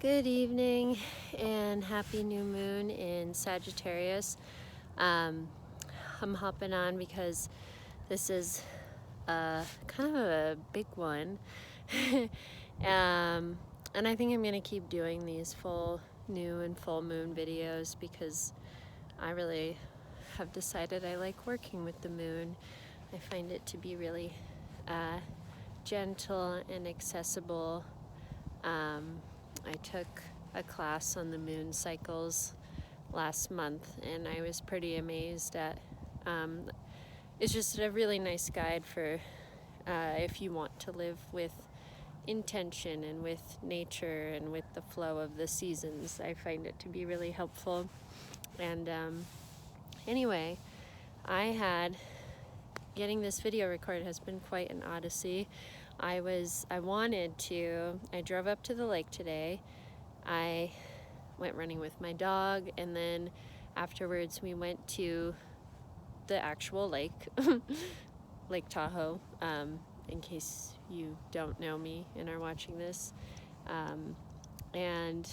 Good evening and happy new moon in Sagittarius. I'm hopping on because this is kind of a big one. And I think I'm going to keep doing these full new and full moon videos because I really have decided I like working with the moon. I find it to be really gentle and accessible. I took a class on the moon cycles last month, and I was pretty amazed at it's just a really nice guide for if you want to live with intention and with nature and with the flow of the seasons. I find it to be really helpful. And anyway, getting this video recorded has been quite an odyssey. I drove up to the lake today. I went running with my dog, and then afterwards we went to the actual lake, Lake Tahoe, in case you don't know me and are watching this. And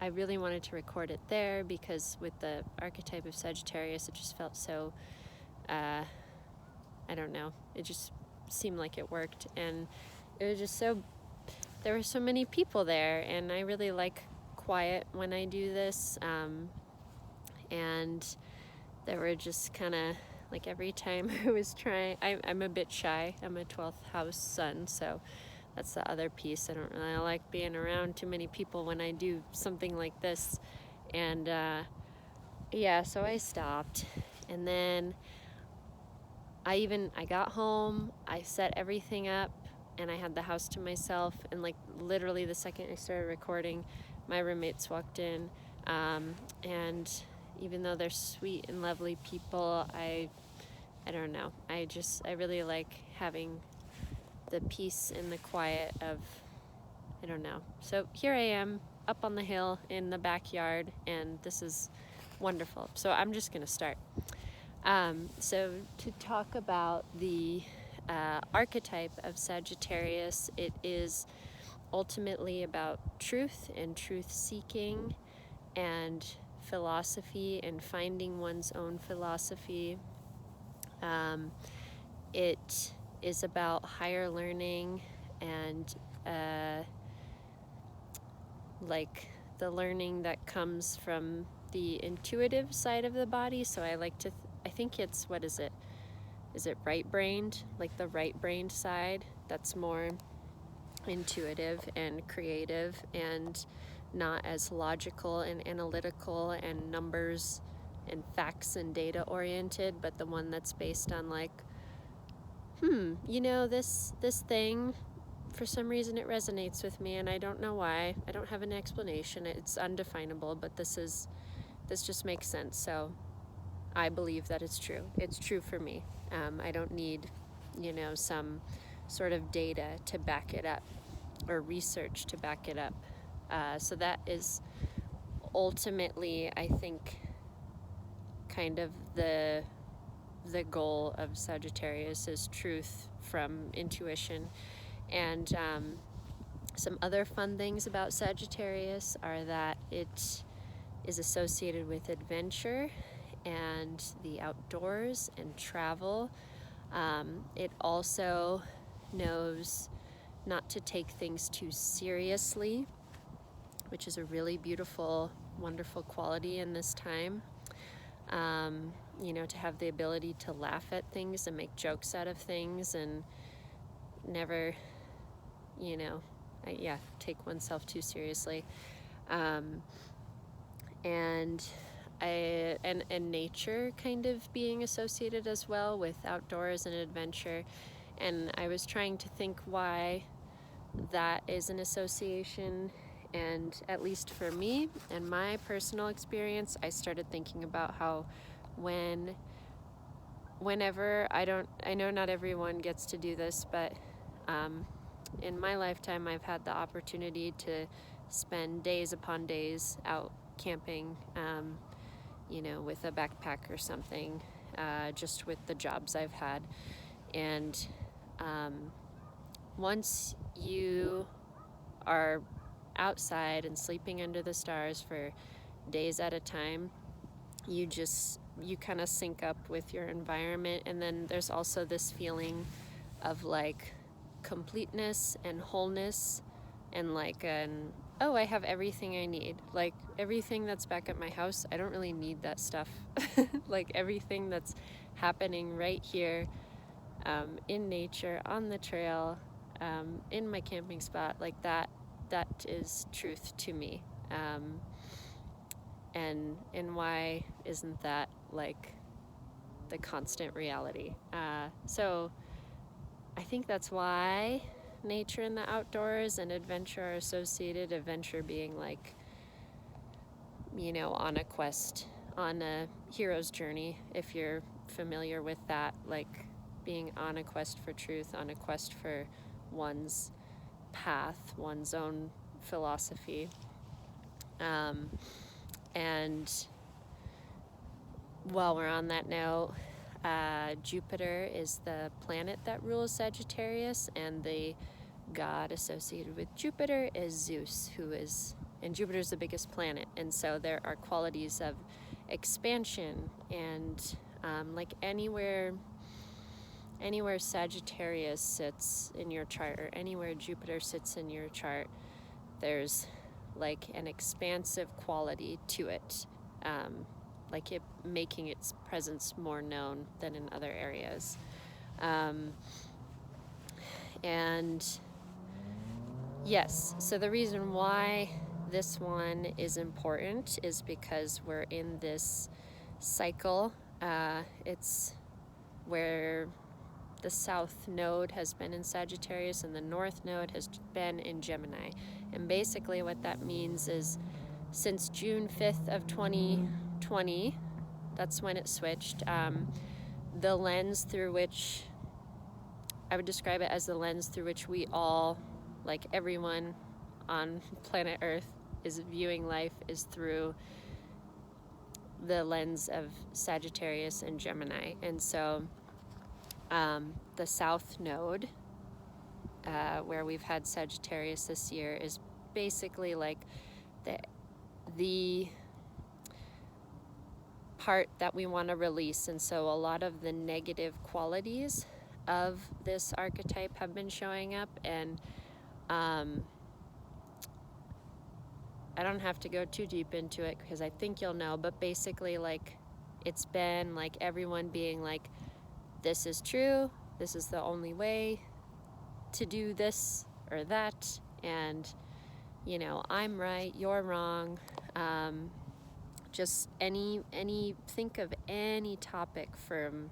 I really wanted to record it there because with the archetype of Sagittarius, it just felt so, I don't know, it just seemed like it worked. And it was just there were so many people there, and I really like quiet when I do this. And there were just kind of like every time I was trying, I'm a bit shy. I'm a 12th house sun, so that's the other piece. I don't really like being around too many people when I do something like this. And yeah, so I stopped, and then I got home, I set everything up, and I had the house to myself, and like literally the second I started recording, my roommates walked in, and even though they're sweet and lovely people, I don't know, I really like having the peace and the quiet of, I don't know. So here I am up on the hill in the backyard, and this is wonderful. So I'm just gonna start. So to talk about the archetype of Sagittarius, it is ultimately about truth and truth seeking and philosophy and finding one's own philosophy. It is about higher learning and like the learning that comes from the intuitive side of the body. So I think it's, what is it? Is it right-brained? Like the right-brained side that's more intuitive and creative and not as logical and analytical and numbers and facts and data oriented, but the one that's based on like, this thing, for some reason it resonates with me and I don't know why. I don't have an explanation. It's undefinable, but this just makes sense. So I believe that it's true. It's true for me. I don't need, some sort of data to back it up or research to back it up. So that is ultimately, I think, kind of the goal of Sagittarius is truth from intuition. And some other fun things about Sagittarius are that it is associated with adventure and the outdoors and travel. It also knows not to take things too seriously, which is a really beautiful, wonderful quality in this time. To have the ability to laugh at things and make jokes out of things and never, take oneself too seriously. And nature kind of being associated as well with outdoors and adventure. And I was trying to think why that is an association, and at least for me and my personal experience, I started thinking about how whenever I know not everyone gets to do this, but in my lifetime I've had the opportunity to spend days upon days out camping, with a backpack or something, just with the jobs I've had. And once you are outside and sleeping under the stars for days at a time, you kind of sync up with your environment. And then there's also this feeling of like completeness and wholeness, and like oh, I have everything I need. Like everything that's back at my house, I don't really need that stuff. Like everything that's happening right here, in nature, on the trail, in my camping spot, like that is truth to me. And why isn't that like the constant reality? So I think that's why nature and the outdoors and adventure are associated. Adventure being like, on a quest, on a hero's journey, if you're familiar with that, like being on a quest for truth, on a quest for one's path, one's own philosophy. And while we're on that note, Jupiter is the planet that rules Sagittarius, and the god associated with Jupiter is Zeus, and Jupiter's the biggest planet, and so there are qualities of expansion, and like anywhere Sagittarius sits in your chart, or anywhere Jupiter sits in your chart, there's like an expansive quality to it, like it making its presence more known than in other areas. And yes, so the reason why this one is important is because we're in this cycle. It's where the south node has been in Sagittarius and the north node has been in Gemini. And basically what that means is since June 5th of 2020, that's when it switched, the lens through which, I would describe it as the lens through which we all, like everyone on planet Earth, is viewing life is through the lens of Sagittarius and Gemini. And so the south node, where we've had Sagittarius this year, is basically like the part that we want to release. And so a lot of the negative qualities of this archetype have been showing up, and I don't have to go too deep into it because I think you'll know, but basically like it's been like everyone being like, this is true, this is the only way to do this or that, and I'm right, you're wrong. Just think of any topic from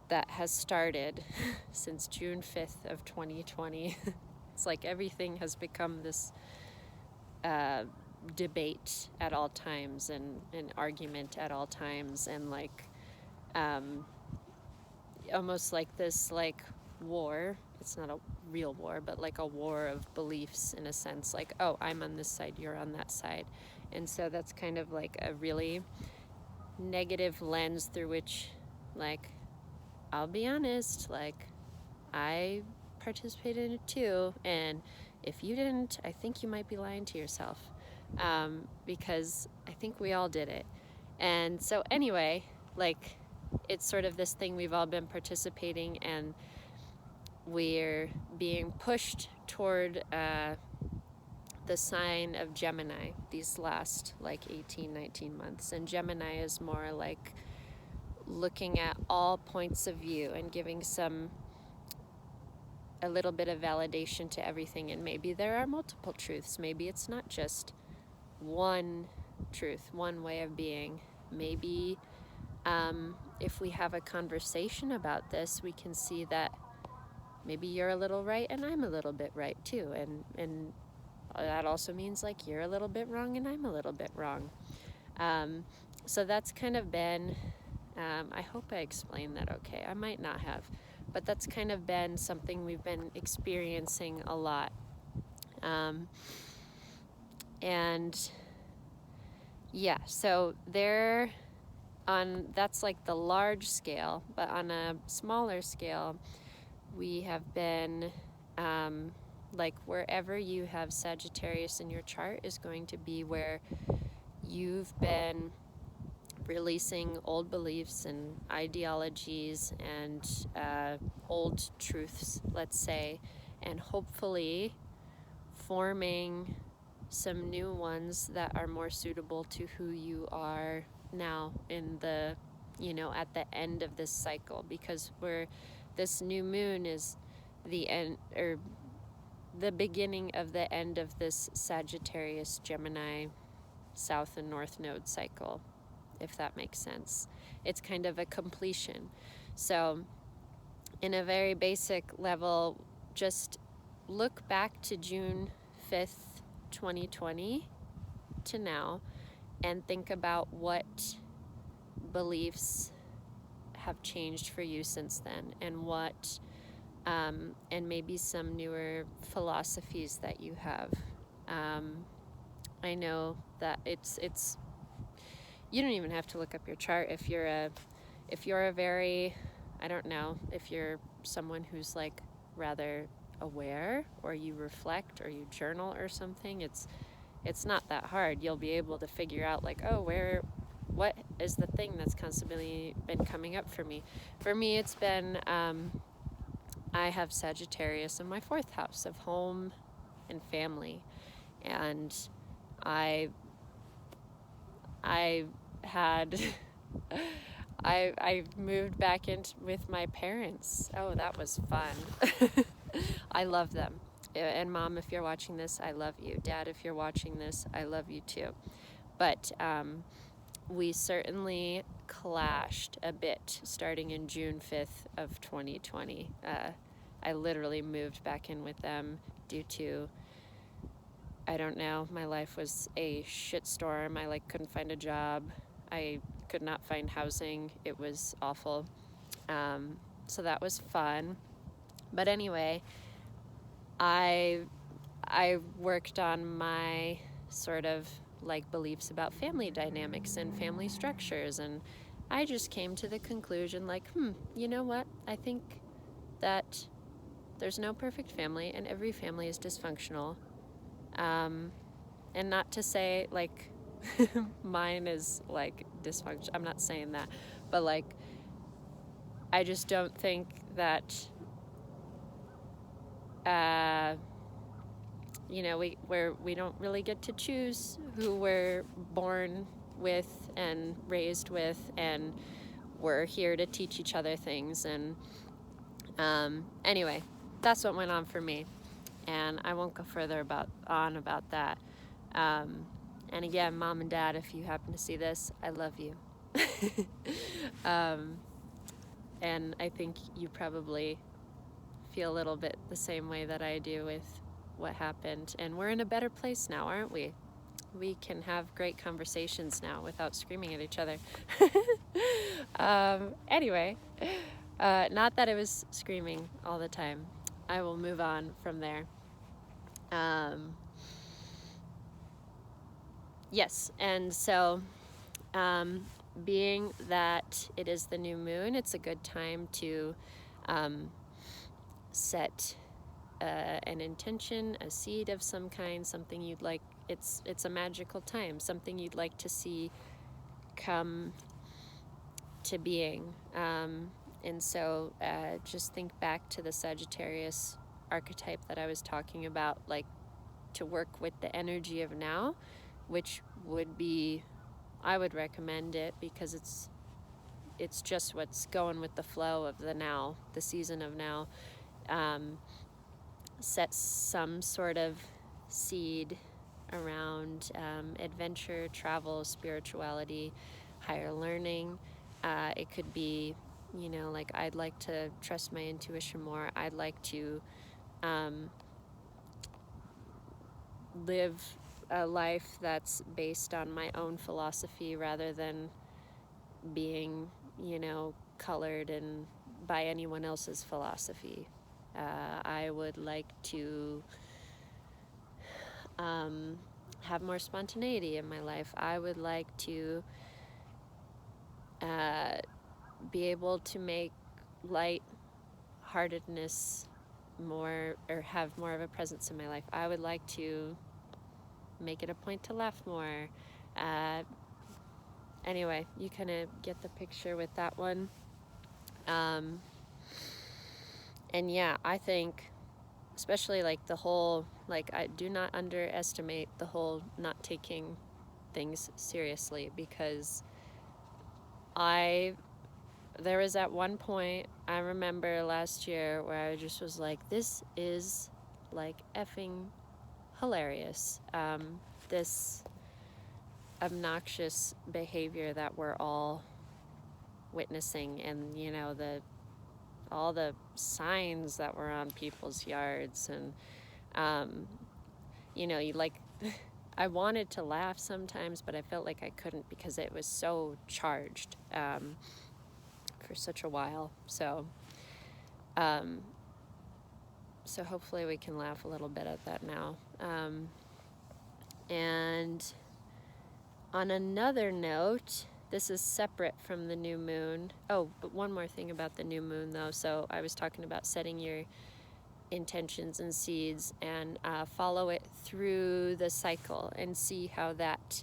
that has started since June 5th of 2020. It's like everything has become this debate at all times, and an argument at all times, and like almost like this like war. It's not a real war, but like a war of beliefs in a sense, like, oh, I'm on this side, you're on that side. And so that's kind of like a really negative lens through which, like, I'll be honest, like, I participated in it too, and if you didn't, I think you might be lying to yourself, because I think we all did it. And so anyway, like, it's sort of this thing we've all been participating, and we're being pushed toward the sign of Gemini these last like 18-19 months. And Gemini is more like looking at all points of view and giving a little bit of validation to everything. And maybe there are multiple truths. Maybe it's not just one truth, one way of being. Maybe if we have a conversation about this, we can see that maybe you're a little right and I'm a little bit right too. And that also means like you're a little bit wrong and I'm a little bit wrong. So that's kind of been, I hope I explained that okay. I might not have, but that's kind of been something we've been experiencing a lot. And yeah, so that's like the large scale, but on a smaller scale, we have been Like wherever you have Sagittarius in your chart is going to be where you've been releasing old beliefs and ideologies and old truths, let's say, and hopefully forming some new ones that are more suitable to who you are now in the, at the end of this cycle, because this new moon is the end, or the beginning of the end of this Sagittarius Gemini south and north node cycle, if that makes sense. It's kind of a completion. So in a very basic level, just look back to June 5th, 2020 to now and think about what beliefs have changed for you since then, and what and maybe some newer philosophies that you have. I know that it's you don't even have to look up your chart if you're a very, I don't know, if you're someone who's like rather aware, or you reflect, or you journal or something. It's not that hard. You'll be able to figure out like, oh, what is the thing that's constantly been coming up for me. For me, it's been I have Sagittarius in my 4th house of home and family, and I had I moved back in with my parents. Oh, that was fun. I love them. And Mom, if you're watching this, I love you. Dad, if you're watching this, I love you too. But we certainly clashed a bit starting in June 5th of 2020. I literally moved back in with them due to, I don't know, my life was a shitstorm. I couldn't find a job. I could not find housing. It was awful. So that was fun. But anyway, I worked on my sort of beliefs about family dynamics and family structures, and I just came to the conclusion you know what? I think that there's no perfect family, and every family is dysfunctional. And not to say mine is dysfunction. I'm not saying that, but I just don't think that we don't really get to choose who we're born with and raised with, and we're here to teach each other things. And anyway, that's what went on for me, and I won't go further about that. And again, Mom and Dad, if you happen to see this, I love you. And I think you probably feel a little bit the same way that I do with what happened. And we're in a better place now, aren't we? We can have great conversations now without screaming at each other. Anyway, not that I was screaming all the time. I will move on from there. Yes, and so being that it is the new moon, it's a good time to set an intention, a seed of some kind, something you'd like. It's a magical time, something you'd like to see come to being. And so just think back to the Sagittarius archetype that I was talking about, to work with the energy of now, which would be, I would recommend it because it's just what's going with the flow of the now, the season of now. Set some sort of seed around adventure, travel, spirituality, higher learning. It could be, I'd like to trust my intuition more. I'd like to live a life that's based on my own philosophy rather than being, colored and by anyone else's philosophy. I would like to have more spontaneity in my life. I would like to be able to make light-heartedness more, or have more of a presence in my life. I would like to make it a point to laugh more. Anyway, you kind of get the picture with that one. And yeah, I think especially like the whole, like, I do not underestimate the whole not taking things seriously, because there was at one point, I remember last year, where I just was like, this is like effing hilarious. This obnoxious behavior that we're all witnessing, and you know, all the signs that were on people's yards, and you know, you like I wanted to laugh sometimes, but I felt like I couldn't because it was so charged for such a while. So hopefully we can laugh a little bit at that now. And on another note, this is separate from the new moon. Oh, but one more thing about the new moon, though. So I was talking about setting your intentions and seeds, and follow it through the cycle and see how that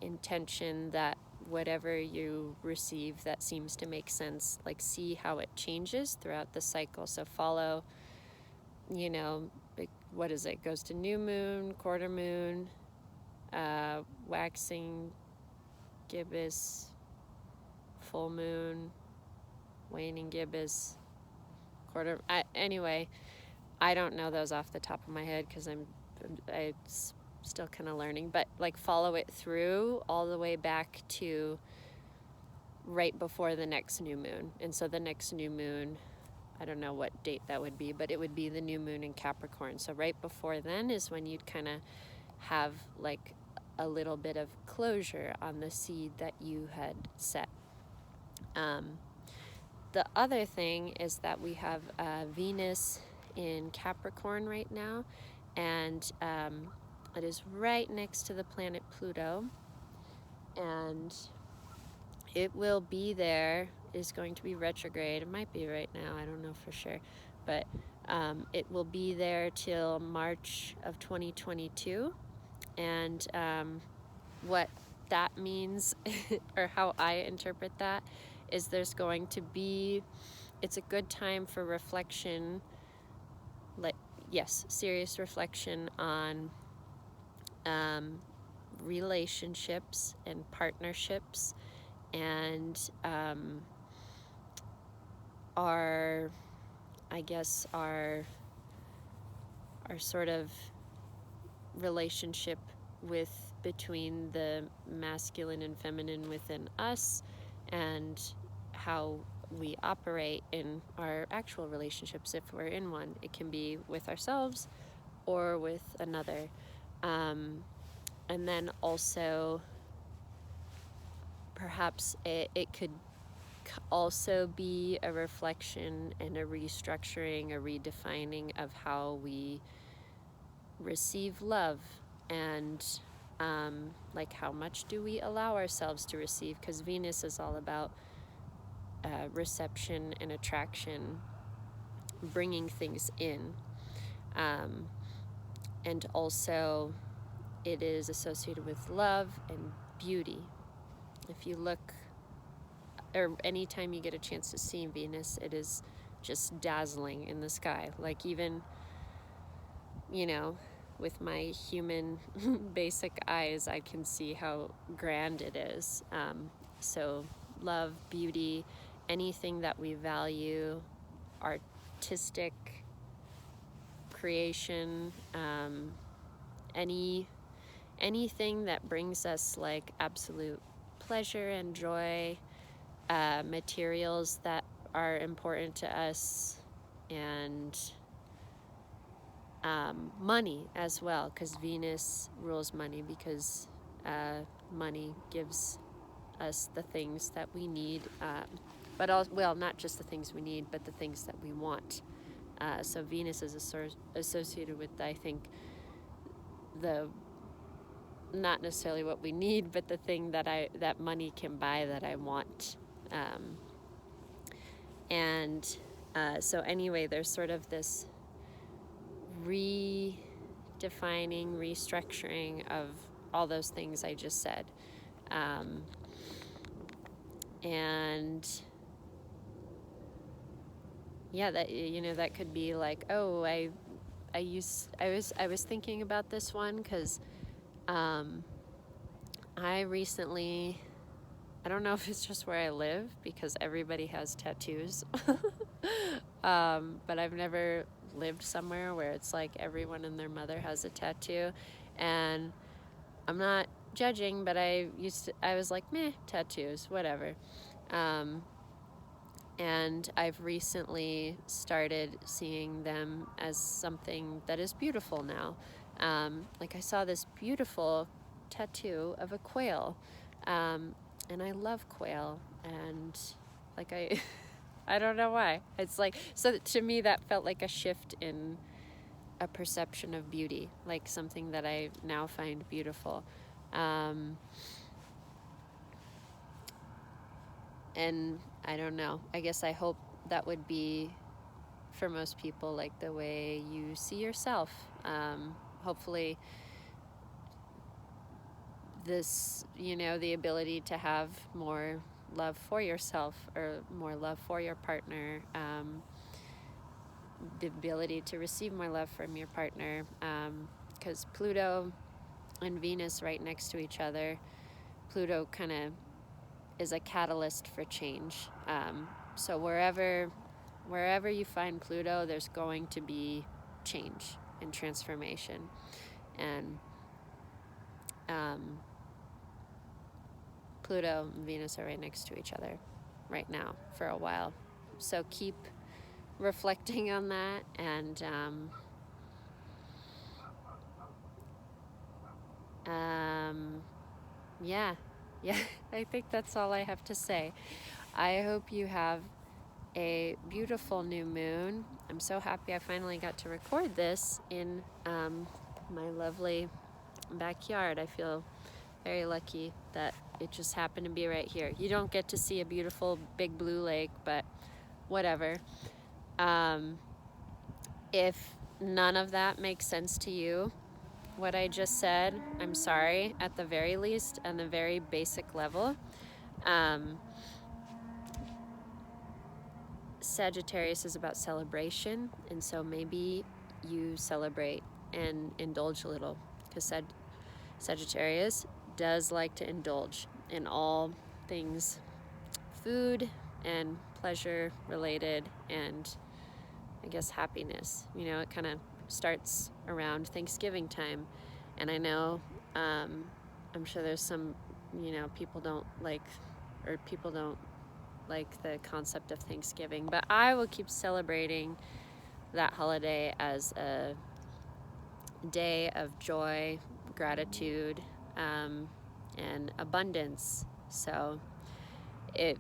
intention, that whatever you receive that seems to make sense, like, see how it changes throughout the cycle. So follow, you know, what is it? Goes to new moon, quarter moon, waxing gibbous, full moon, waning gibbous, quarter. Anyway, I don't know those off the top of my head because I'm still kind of learning. But like, follow it through all the way back to right before the next new moon. And so the next new moon, I don't know what date that would be, but it would be the new moon in Capricorn. So right before then is when you'd kind of have like a little bit of closure on the seed that you had set. The other thing is that we have Venus in Capricorn right now, and it is right next to the planet Pluto, and it will be there, is going to be retrograde. It might be right now, I don't know for sure, but it will be there till March of 2022. And what that means, or how I interpret that, is there's going to be, it's a good time for reflection, like, yes, serious reflection on relationships and partnerships, and our sort of relationship between the masculine and feminine within us, and how we operate in our actual relationships, if we're in one. It can be with ourselves or with another. And then also, perhaps it could also be a reflection and a restructuring, a redefining of how we receive love, and like, how much do we allow ourselves to receive, because Venus is all about reception and attraction, bringing things in, and also it is associated with love and beauty. If you look, or anytime you get a chance to see Venus, it is just dazzling in the sky. Like, even, you know, with my human basic eyes, I can see how grand it is. So love, beauty, anything that we value, artistic creation, anything that brings us like absolute pleasure and joy, materials that are important to us, and money as well, because Venus rules money, because money gives us the things that we need, but also, well, not just the things we need, but the things that we want. So Venus is associated with, I think, not necessarily what we need, but the thing that money can buy that I want. And So anyway, there's sort of this redefining, restructuring of all those things I just said. And yeah, that, you know, that could be like, oh, I was thinking about this one because I recently, I don't know if it's just where I live because everybody has tattoos, but I've never lived somewhere where it's like everyone and their mother has a tattoo, and I'm not judging, but I was like, meh, tattoos, whatever. And I've recently started seeing them as something that is beautiful now. Like I saw this beautiful tattoo of a quail, and I love quail, and like I don't know why. It's like, so to me that felt like a shift in a perception of beauty, like something that I now find beautiful. And I don't know, I guess I hope that would be for most people like the way you see yourself. Hopefully this, you know, the ability to have more love for yourself or more love for your partner, the ability to receive more love from your partner, because Pluto and Venus right next to each other, Pluto kind of is a catalyst for change. So wherever you find Pluto, there's going to be change and transformation. And Pluto and Venus are right next to each other right now for a while. So keep reflecting on that, and yeah, I think that's all I have to say. I hope you have a beautiful new moon. I'm so happy I finally got to record this in my lovely backyard. I feel very lucky that it just happened to be right here. You don't get to see a beautiful big blue lake, but whatever. If none of that makes sense to you, what I just said, I'm sorry, at the very least, on the very basic level. Sagittarius is about celebration, and so maybe you celebrate and indulge a little, because Sagittarius does like to indulge in all things food and pleasure related, and I guess happiness. You know, it kind of starts around Thanksgiving time, and I know I'm sure there's some, you know, people don't like the concept of Thanksgiving, but I will keep celebrating that holiday as a day of joy, gratitude, and abundance. So if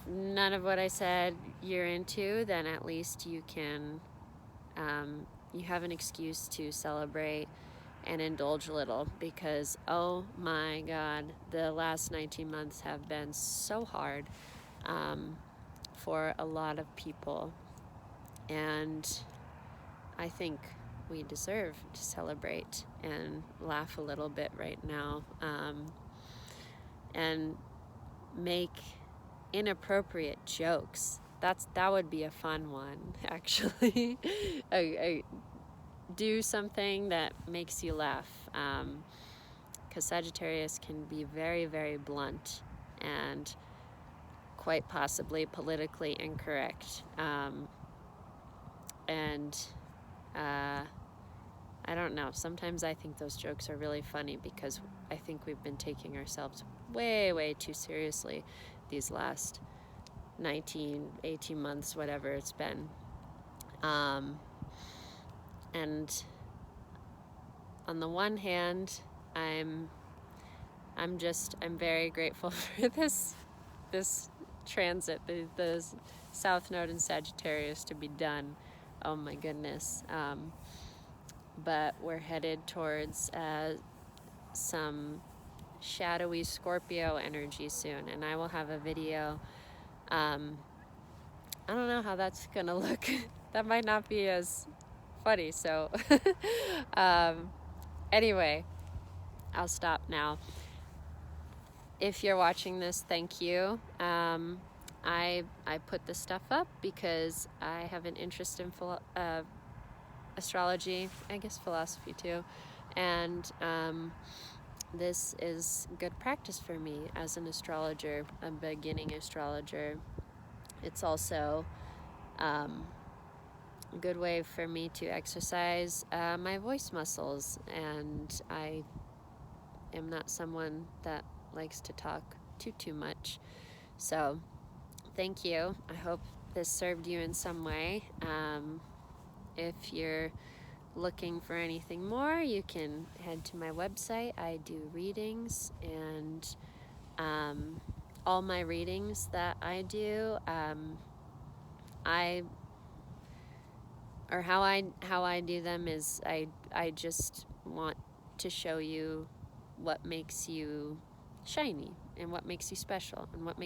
none of what I said you're into, then at least you can, you have an excuse to celebrate and indulge a little, because oh my God, the last 19 months have been so hard for a lot of people, and I think we deserve to celebrate and laugh a little bit right now, and make inappropriate jokes. That would be a fun one, actually. Do something that makes you laugh, because Sagittarius can be very, very blunt and quite possibly politically incorrect, and I don't know, sometimes I think those jokes are really funny because I think we've been taking ourselves way, way too seriously these last 19, 18 months, whatever it's been. And on the one hand, I'm very grateful for this transit, the South Node in Sagittarius to be done. Oh my goodness. But we're headed towards some shadowy Scorpio energy soon, and I will have a video I don't know how that's gonna look. That might not be as funny. So anyway, I'll stop now. If you're watching this, thank you. I put this stuff up because I have an interest in astrology, I guess philosophy too, and this is good practice for me as an astrologer, a beginning astrologer. It's also a good way for me to exercise my voice muscles, and I am not someone that likes to talk too much. So thank you. I hope this served you in some way. If you're looking for anything more, you can head to my website. I do readings, and all my readings that I do, how I do them is I just want to show you what makes you shiny and what makes you special and what makes